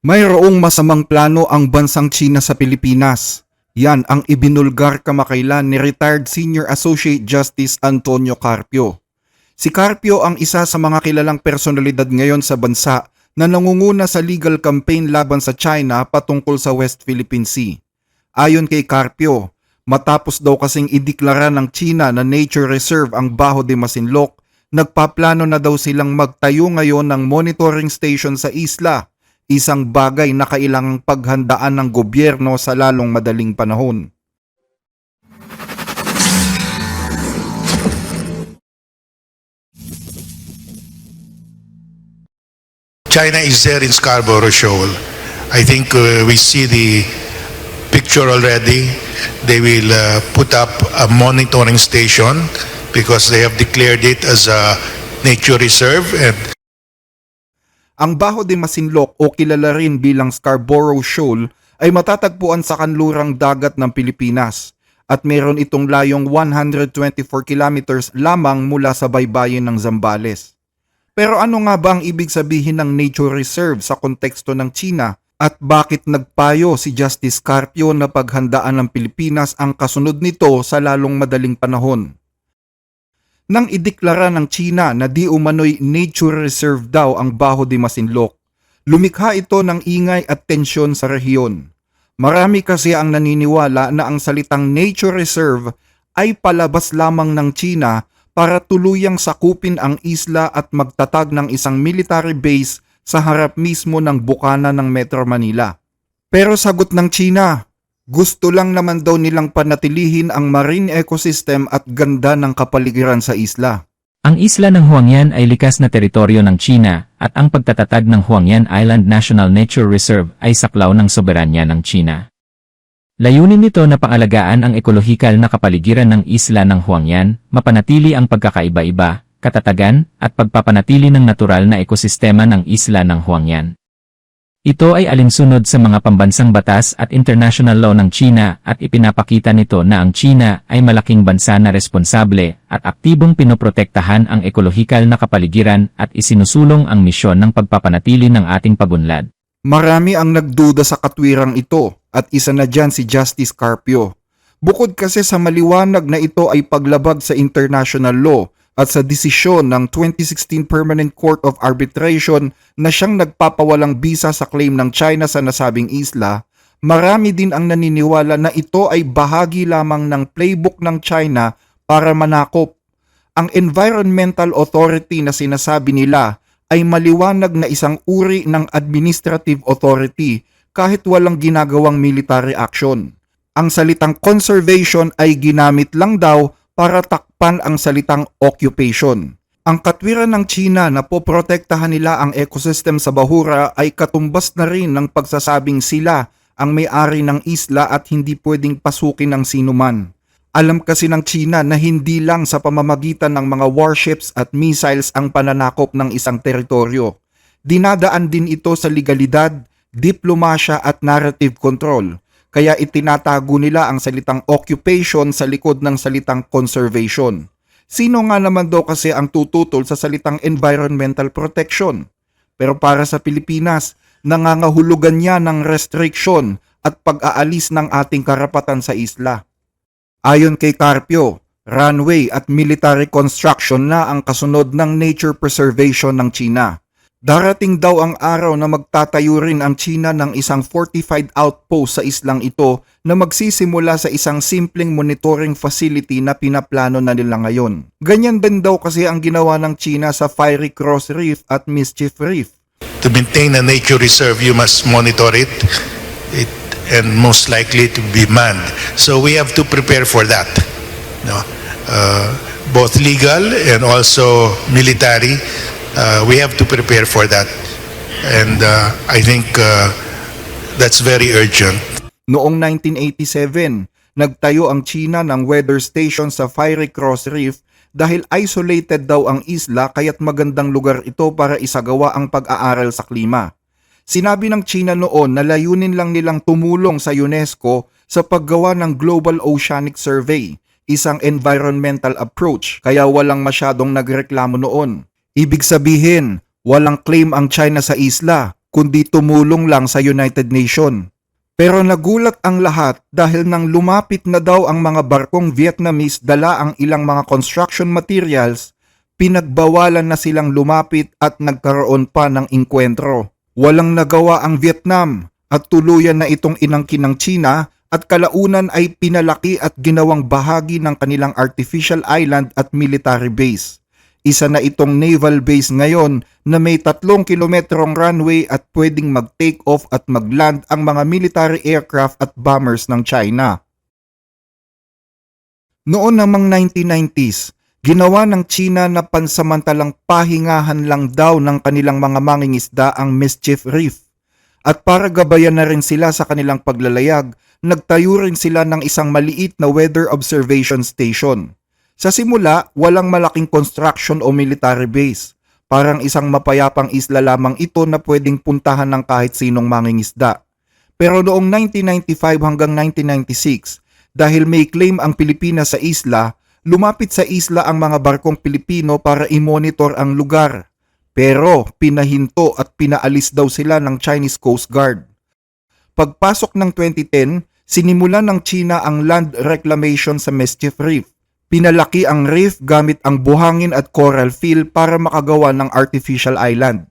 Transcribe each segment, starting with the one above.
Mayroong masamang plano ang bansang China sa Pilipinas. Yan ang ibinulgar kamakailan ni retired Senior Associate Justice Antonio Carpio. Si Carpio ang isa sa mga kilalang personalidad ngayon sa bansa na nangunguna sa legal campaign laban sa China patungkol sa West Philippine Sea. Ayon kay Carpio, matapos daw kasing ideklara ng China na nature reserve ang Bajo de Masinloc, nagpaplano na daw silang magtayo ngayon ng monitoring station sa isla, isang bagay na kailangang paghandaan ng gobyerno sa lalong madaling panahon. China is there in Scarborough Shoal. I think we see the picture already. They will put up a monitoring station because they have declared it as a nature reserve. And ang Bajo de Masinloc o kilala rin bilang Scarborough Shoal ay matatagpuan sa kanlurang dagat ng Pilipinas at meron itong layong 124 kilometers lamang mula sa baybayin ng Zambales. Pero ano nga ba ang ibig sabihin ng nature reserve sa konteksto ng China at bakit nagpayo si Justice Carpio na paghandaan ng Pilipinas ang kasunod nito sa lalong madaling panahon? Nang ideklara ng China na di umano'y nature reserve daw ang Bajo de Masinloc, lumikha ito ng ingay at tensyon sa rehiyon. Marami kasi ang naniniwala na ang salitang nature reserve ay palabas lamang ng China para tuluyang sakupin ang isla at magtatag ng isang military base sa harap mismo ng bukana ng Metro Manila. Pero sagot ng China, gusto lang naman daw nilang panatilihin ang marine ecosystem at ganda ng kapaligiran sa isla. Ang isla ng Huangyan ay likas na teritoryo ng China at ang pagtatatag ng Huangyan Island National Nature Reserve ay saklaw ng soberanya ng China. Layunin nito na pangalagaan ang ekolohikal na kapaligiran ng isla ng Huangyan, mapanatili ang pagkakaiba-iba, katatagan, at pagpapanatili ng natural na ekosistema ng isla ng Huangyan. Ito ay alinsunod sa mga pambansang batas at international law ng China at ipinapakita nito na ang China ay malaking bansa na responsable at aktibong pinoprotektahan ang ekolohikal na kapaligiran at isinusulong ang misyon ng pagpapanatili ng ating pagunlad. Marami ang nagduda sa katwirang ito at isa na dyan si Justice Carpio. Bukod kasi sa maliwanag na ito ay paglabag sa international law at sa desisyon ng 2016 Permanent Court of Arbitration na siyang nagpapawalang bisa sa claim ng China sa nasabing isla, marami din ang naniniwala na ito ay bahagi lamang ng playbook ng China para manakop. Ang Environmental Authority na sinasabi nila ay maliwanag na isang uri ng administrative authority kahit walang ginagawang military action. Ang salitang conservation ay ginamit lang daw para takpan ang salitang occupation. Ang katwiran ng China na poprotektahan nila ang ecosystem sa Bahura ay katumbas na rin ng pagsasabing sila ang may-ari ng isla at hindi pwedeng pasukin ng sinuman. Alam kasi ng China na hindi lang sa pamamagitan ng mga warships at missiles ang pananakop ng isang teritoryo. Dinadaan din ito sa legalidad, diplomasya at narrative control. Kaya itinatago nila ang salitang occupation sa likod ng salitang conservation. Sino nga naman daw kasi ang tututol sa salitang environmental protection? Pero para sa Pilipinas, nangangahulugan niya ng restriction at pag-aalis ng ating karapatan sa isla. Ayon kay Carpio, runway at military construction na ang kasunod ng nature preservation ng China. Darating daw ang araw na magtatayo rin ang China ng isang fortified outpost sa islang ito na magsisimula sa isang simpleng monitoring facility na pinaplano na nila ngayon. Ganyan din daw kasi ang ginawa ng China sa Fiery Cross Reef at Mischief Reef. to maintain a nature reserve, you must monitor it and most likely to be manned. So we have to prepare for that. No? Both legal and also military, we have to prepare for that. And I think that's very urgent. Noong 1987, nagtayo ang China ng weather station sa Fiery Cross Reef dahil isolated daw ang isla kaya't magandang lugar ito para isagawa ang pag-aaral sa klima. Sinabi ng China noon na layunin lang nilang tumulong sa UNESCO sa paggawa ng Global Oceanic Survey, isang environmental approach, kaya walang masyadong nagreklamo noon. Ibig sabihin, walang claim ang China sa isla, kundi tumulong lang sa United Nation. Pero nagulat ang lahat dahil nang lumapit na daw ang mga barkong Vietnamese dala ang ilang mga construction materials, pinagbawalan na silang lumapit at nagkaroon pa ng inkwentro. Walang nagawa ang Vietnam at tuluyan na itong inangkin ng China at kalaunan ay pinalaki at ginawang bahagi ng kanilang artificial island at military base. Isa na itong naval base ngayon na may 3 kilometrong runway at pwedeng mag-take off at mag-land ang mga military aircraft at bombers ng China. Noon namang 1990s, ginawa ng China na pansamantalang pahingahan lang daw ng kanilang mga mangingisda ang Mischief Reef. At para gabayan na rin sila sa kanilang paglalayag, nagtayo rin sila ng isang maliit na weather observation station. Sa simula, walang malaking construction o military base. Parang isang mapayapang isla lamang ito na pwedeng puntahan ng kahit sinong mangingisda. Pero noong 1995 hanggang 1996, dahil may claim ang Pilipinas sa isla, lumapit sa isla ang mga barkong Pilipino para i-monitor ang lugar. Pero pinahinto at pinaalis daw sila ng Chinese Coast Guard. Pagpasok ng 2010, sinimulan ng China ang land reclamation sa Mischief Reef. Pinalaki ang reef gamit ang buhangin at coral fill para makagawa ng artificial island.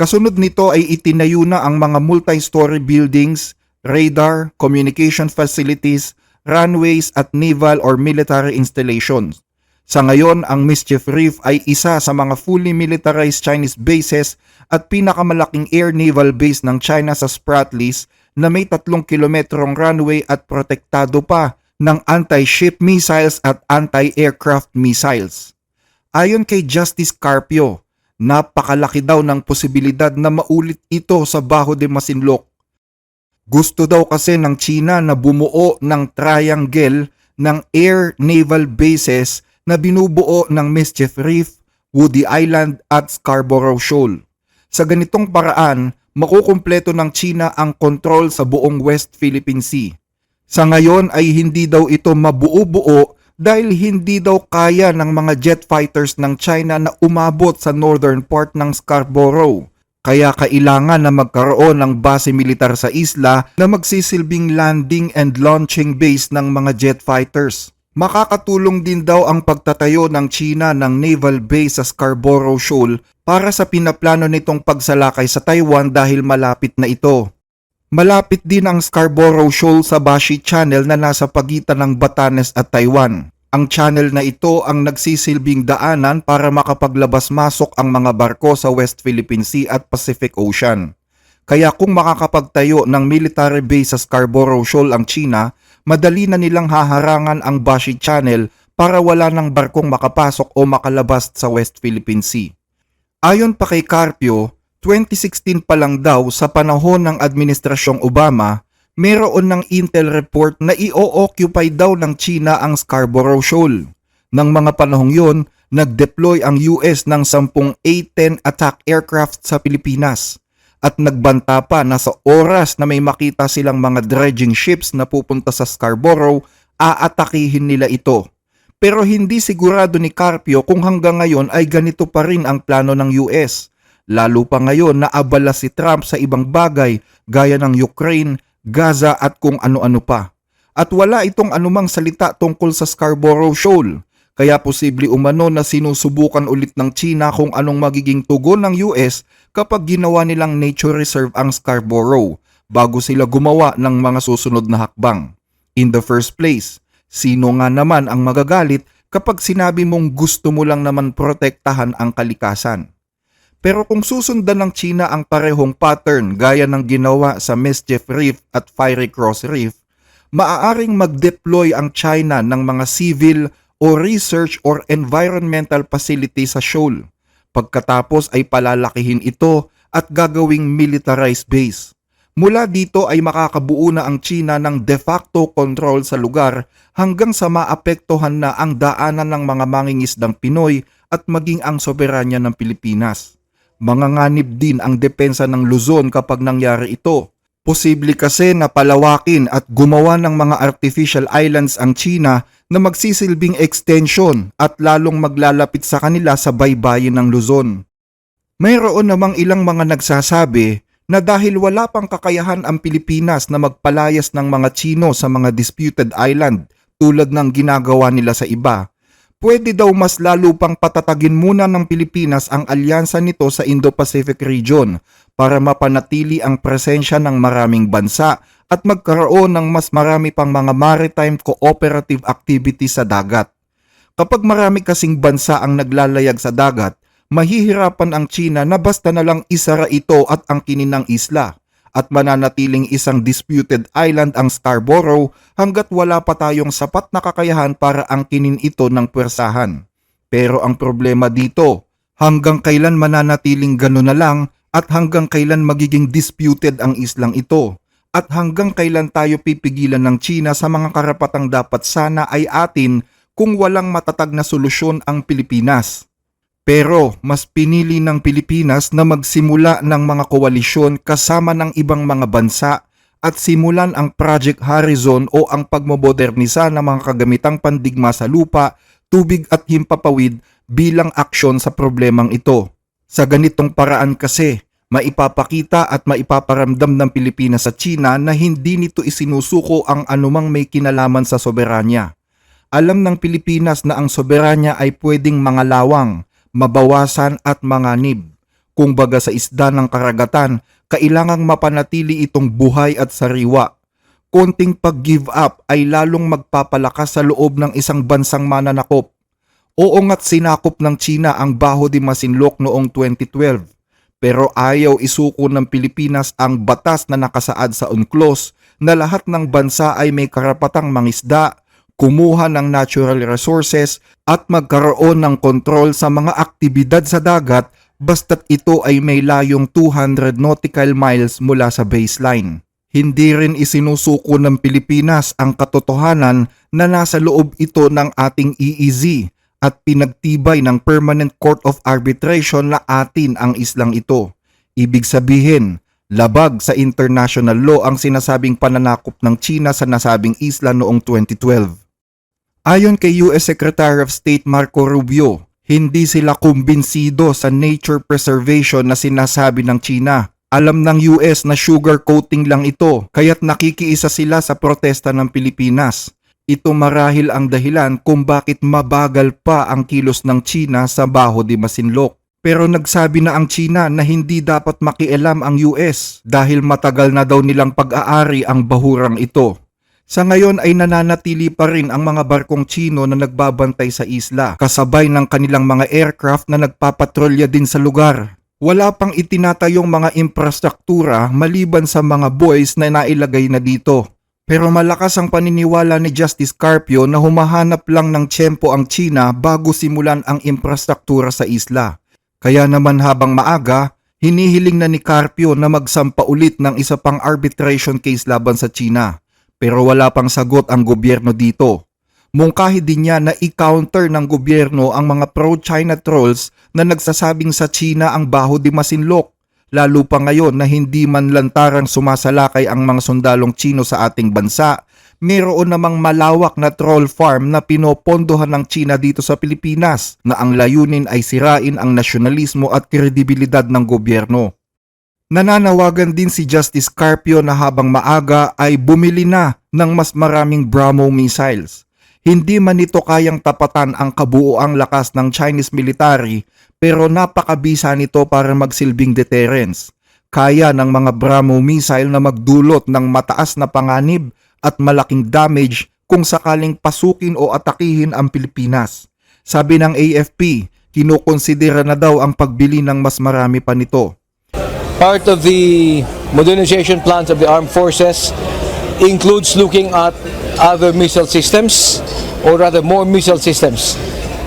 Kasunod nito ay itinayo na ang mga multi-story buildings, radar, communication facilities, runways at naval or military installations. Sa ngayon, ang Mischief Reef ay isa sa mga fully militarized Chinese bases at pinakamalaking air naval base ng China sa Spratlys na may 3 kilometrong runway at protektado pa ng anti-ship missiles at anti-aircraft missiles. Ayon kay Justice Carpio, napakalaki daw ng posibilidad na maulit ito sa Bajo de Masinloc. Gusto daw kasi ng China na bumuo ng triangle ng air naval bases na binubuo ng Mischief Reef, Woody Island at Scarborough Shoal. Sa ganitong paraan, makukumpleto ng China ang kontrol sa buong West Philippine Sea. Sa ngayon ay hindi daw ito mabuo-buo dahil hindi daw kaya ng mga jet fighters ng China na umabot sa northern part ng Scarborough. Kaya kailangan na magkaroon ng base militar sa isla na magsisilbing landing and launching base ng mga jet fighters. Makakatulong din daw ang pagtatayo ng China ng naval base sa Scarborough Shoal para sa pinaplano nitong pagsalakay sa Taiwan dahil malapit na ito. Malapit din ang Scarborough Shoal sa Bashi Channel na nasa pagitan ng Batanes at Taiwan. Ang channel na ito ang nagsisilbing daanan para makapaglabas-masok ang mga barko sa West Philippine Sea at Pacific Ocean. Kaya kung makakapagtayo ng military base sa Scarborough Shoal ang China, madali na nilang haharangan ang Bashi Channel para wala ng barkong makapasok o makalabas sa West Philippine Sea. Ayon pa kay Carpio, 2016 pa lang daw sa panahon ng Administrasyong Obama, meron ng intel report na i-occupy daw ng China ang Scarborough Shoal. Nang mga panahong yon, nag-deploy ang US ng 10 A-10 attack aircraft sa Pilipinas. At nagbanta pa na sa oras na may makita silang mga dredging ships na pupunta sa Scarborough, aatakihin nila ito. Pero hindi sigurado ni Carpio kung hanggang ngayon ay ganito pa rin ang plano ng US. Lalo pa ngayon na abala si Trump sa ibang bagay gaya ng Ukraine, Gaza at kung ano-ano pa. At wala itong anumang salita tungkol sa Scarborough Shoal. Kaya posible umano na sinusubukan ulit ng China kung anong magiging tugon ng US kapag ginawa nilang nature reserve ang Scarborough bago sila gumawa ng mga susunod na hakbang. In the first place, sino nga naman ang magagalit kapag sinabi mong gusto mo lang naman protektahan ang kalikasan? Pero kung susundan ng China ang parehong pattern gaya ng ginawa sa Mischief Reef at Fiery Cross Reef, maaaring mag-deploy ang China ng mga civil o research or environmental facility sa shoal. Pagkatapos ay palalakihin ito at gagawing militarized base. Mula dito ay makakabuo na ang China ng de facto control sa lugar hanggang sa maapektuhan na ang daanan ng mga mangingisdang Pinoy at maging ang soberanya ng Pilipinas. Manganganib din ang depensa ng Luzon kapag nangyari ito. Posible kasi na palawakin at gumawa ng mga artificial islands ang China na magsisilbing extension at lalong maglalapit sa kanila sa baybayin ng Luzon. Mayroon namang ilang mga nagsasabi na dahil wala pang kakayahan ang Pilipinas na magpalayas ng mga Tsino sa mga disputed island tulad ng ginagawa nila sa iba, pwede daw mas lalo pang patatagin muna ng Pilipinas ang alyansa nito sa Indo-Pacific region para mapanatili ang presensya ng maraming bansa at magkaroon ng mas marami pang mga maritime cooperative activities sa dagat. Kapag marami kasing bansa ang naglalayag sa dagat, mahihirapan ang China na basta na lang isara ito at angkinin ng isla at mananatiling isang disputed island ang Scarborough hanggat wala pa tayong sapat na kakayahan para angkinin ito ng puwersahan. Pero ang problema dito, hanggang kailan mananatiling gano'n na lang at hanggang kailan magiging disputed ang islang ito at hanggang kailan tayo pipigilan ng China sa mga karapatang dapat sana ay atin kung walang matatag na solusyon ang Pilipinas. Pero mas pinili ng Pilipinas na magsimula ng mga koalisyon kasama ng ibang mga bansa at simulan ang Project Horizon o ang pagmomodernisa ng mga kagamitang pandigma sa lupa, tubig at himpapawid bilang aksyon sa problemang ito. Sa ganitong paraan kasi, maipapakita at maipaparamdam ng Pilipinas sa China na hindi nito isinusuko ang anumang may kinalaman sa soberanya. Alam ng Pilipinas na ang soberanya ay pwedeng mangalawang, mabawasan at manganib. Kung baga sa isda ng karagatan, kailangang mapanatili itong buhay at sariwa. Konting pag-give up ay lalong magpapalakas sa loob ng isang bansang mananakop. Oo nga't sinakop ng China ang Baho de Masinloc noong 2012. Pero ayaw isuko ng Pilipinas ang batas na nakasaad sa UNCLOS na lahat ng bansa ay may karapatang mangisda, kumuha ng natural resources at magkaroon ng kontrol sa mga aktibidad sa dagat basta't ito ay may layong 200 nautical miles mula sa baseline. Hindi rin isinusuko ng Pilipinas ang katotohanan na nasa loob ito ng ating EEZ at pinagtibay ng Permanent Court of Arbitration na atin ang islang ito. Ibig sabihin, labag sa international law ang sinasabing pananakop ng China sa nasabing isla noong 2012. Ayon kay US Secretary of State Marco Rubio, hindi sila kumbinsido sa nature preservation na sinasabi ng China. Alam ng US na sugar coating lang ito, kaya't nakikiisa sila sa protesta ng Pilipinas. Ito marahil ang dahilan kung bakit mabagal pa ang kilos ng China sa Baho de Masinloc. Pero nagsabi na ang China na hindi dapat makialam ang US dahil matagal na daw nilang pag-aari ang bahurang ito. Sa ngayon ay nananatili pa rin ang mga barkong Chino na nagbabantay sa isla, kasabay ng kanilang mga aircraft na nagpapatrolya din sa lugar. Wala pang itinatayong mga infrastruktura maliban sa mga buoys na nailagay na dito. Pero malakas ang paniniwala ni Justice Carpio na humahanap lang ng tiyempo ang China bago simulan ang infrastruktura sa isla. Kaya naman habang maaga, hinihiling na ni Carpio na magsampa ulit ng isa pang arbitration case laban sa China. Pero wala pang sagot ang gobyerno dito. Mungkahi din niya na i-counter ng gobyerno ang mga pro-China trolls na nagsasabing sa China ang Baho de Masinloc, lalo pa ngayon na hindi man lantarang sumasalakay ang mga sundalong Chino sa ating bansa. Mayroon namang malawak na troll farm na pinopondohan ng China dito sa Pilipinas na ang layunin ay sirain ang nasyonalismo at kredibilidad ng gobyerno. Nananawagan din si Justice Carpio na habang maaga ay bumili na ng mas maraming BrahMos missiles. Hindi man ito kayang tapatan ang kabuoang lakas ng Chinese military pero napakabisa nito para magsilbing deterrence. Kaya ng mga BrahMos missile na magdulot ng mataas na panganib at malaking damage kung sakaling pasukin o atakihin ang Pilipinas. Sabi ng AFP, kinukonsidera na daw ang pagbili ng mas marami pa nito. Part of the modernization plans of the armed forces includes looking at other missile systems, or rather more missile systems.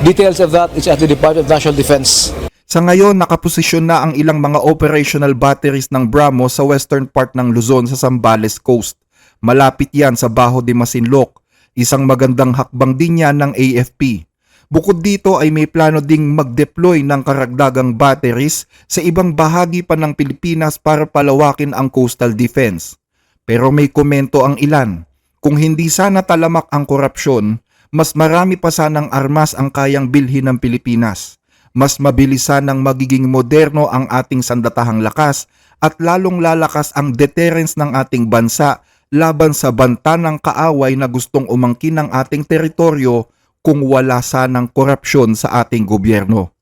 Details of that is at the Department of National Defense. Sa ngayon, nakaposisyon na ang ilang mga operational batteries ng BrahMos sa western part ng Luzon sa Zambales Coast. Malapit yan sa Baho de Masinloc. Isang magandang hakbang din yan ng AFP. Bukod dito ay may plano ding mag-deploy ng karagdagang batteries sa ibang bahagi pa ng Pilipinas para palawakin ang coastal defense. Pero may komento ang ilan. Kung hindi sana talamak ang korupsyon, mas marami pa sanang armas ang kayang bilhin ng Pilipinas. Mas mabilis sanang magiging moderno ang ating sandatahang lakas at lalong lalakas ang deterrence ng ating bansa laban sa banta ng kaaway na gustong umangkin ng ating teritoryo kung wala sanang korupsyon sa ating gobyerno.